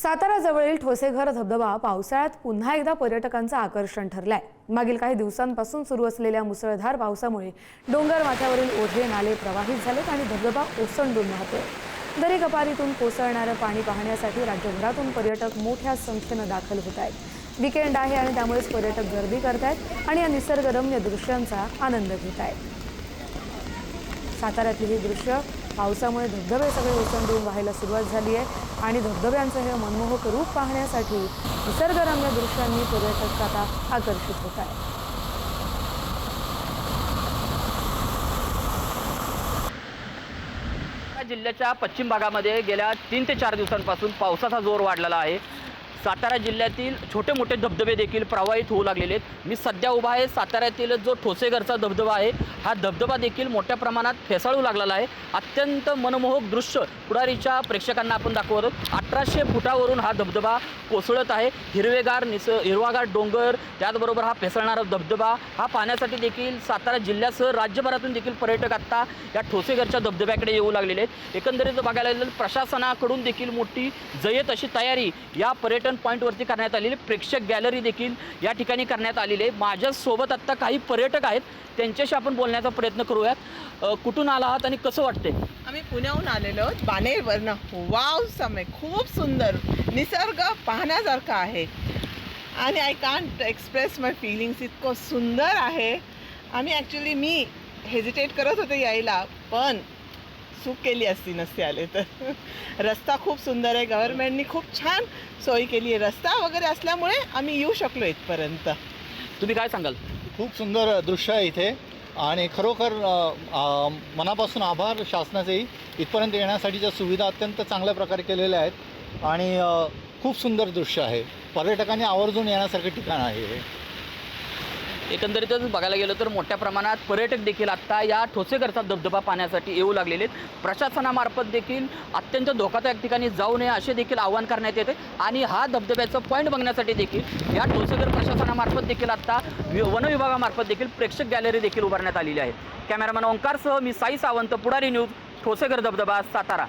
सातारा जवळील ठोसेघर धबधबा पावसाळ्यात पुन्हा एकदा पर्यटकांचं आकर्षण ठरलाय। मागील काही दिवसांपासून सुरू असलेल्या मुसळधार पावसामुळे डोंगर माथ्यावरील ओढे नाले प्रवाहित झालेत आणि धबधबा ओसंडून वाहतोय। दरी कपारीतून कोसळणारं पाणी पाहण्यासाठी राज्यभरातून पर्यटक मोठ्या संख्येने दाखल होत आहेत। वीकेंड आहे आणि त्यामुळेच पर्यटक गर्दी करतायत आणि या निसर्गरम्य दृश्यांचा आनंद घेत आहेत। साताऱ्यातली ही दृश्य पावसामुळे धबधबे सगळे ओसंडून वाहायला सुरुवात झाली आहे आणि धबधब्यांचं हे मनमोहक रूप पाहण्यासाठी निसर्गरम्य दृश्यांनी पर्यटक आता आकर्षित होत आहेत। जिल्ह्याच्या पश्चिम भागामध्ये गेल्या 3 ते 4 दिवसांपासून पावसाचा जोर वाढलेला आहे। सातारा जिल्ह्यातील छोटे मोठे धबधबे देखील प्रवाहित होऊ लागलेले आहेत। मी सध्या उभा आहे साताऱ्यातील जो ठोसेघरचा धबधबा आहे, हा धबधबा देखील मोठ्या प्रमाणात फेसाळू लागलेला आहे। अत्यंत मनमोहक दृश्य पुढारीच्या प्रेक्षकांना आपण दाखवतो। 1800 फुटावरून हा धबधबा कोसळत आहे। हिरवागार डोंगर, त्याचबरोबर हा फेसाळणारा धबधबा हा पाहण्यासाठी देखील सातारा जिल्ह्यासह राज्यभरातून देखील पर्यटक आता या ठोसेघरच्या धबधब्याकडे येऊ लागलेले आहेत। एकंदरीत बघायला गेलं प्रशासनाकडून देखील मोठी जय्यत अशी तयारी या पर्यटन पॉईंटवरती करण्यात आलेली, प्रेक्षक गॅलरी देखील या ठिकाणी करण्यात आलेली आहे। माझ्यासोबत आत्ता काही पर्यटक आहेत, त्यांच्याशी आपण बोलण्याचा प्रयत्न करूयात। कुठून आला आहात आणि कसं वाटतंय? आम्ही पुण्याहून आलेलो आहोत, बाणेरवरनं। वाव समय खूप सुंदर निसर्ग पाहण्यासारखा आहे आणि I can't express my feelings, इतकं सुंदर आहे। मी हेजिटेट करत होते यायला, पण चूक केली असती नसते आले तर। रस्ता खूप सुंदर आहे, गव्हर्नमेंटनी खूप छान सोय केली आहे। रस्ता वगैरे असल्यामुळे आम्ही येऊ शकलो इथपर्यंत। तुम्ही काय सांगाल? खूप सुंदर दृश्य आहे इथे आणि खरोखर मनापासून आभार शासनाचेही। इथपर्यंत येण्यासाठीच्या सुविधा अत्यंत चांगल्या प्रकारे केलेल्या आहेत आणि खूप सुंदर दृश्य आहे। पर्यटकांनी आवर्जून येण्यासारखं ठिकाण आहे हे। एकंदरीतच बघायला गेलं तर मोठ्या प्रमाणात पर्यटक देखील आत्ता या ठोसेघरचा धबधबा पाहण्यासाठी येऊ लागलेले आहेत। प्रशासनामार्फत देखील अत्यंत धोकादायक ठिकाणी जाऊ नये असे देखील आवाहन करण्यात येते आणि हा धबधब्याचं पॉईंट बघण्यासाठी देखील या ठोसेघर प्रशासनामार्फत देखील आत्ता वन विभागामार्फत देखील प्रेक्षक गॅलरी देखील उभारण्यात आलेली आहे। कॅमेरामॅन ओंकारसह मी साई सावंत, पुढारी न्यूज, ठोसेघर धबधबा, सातारा।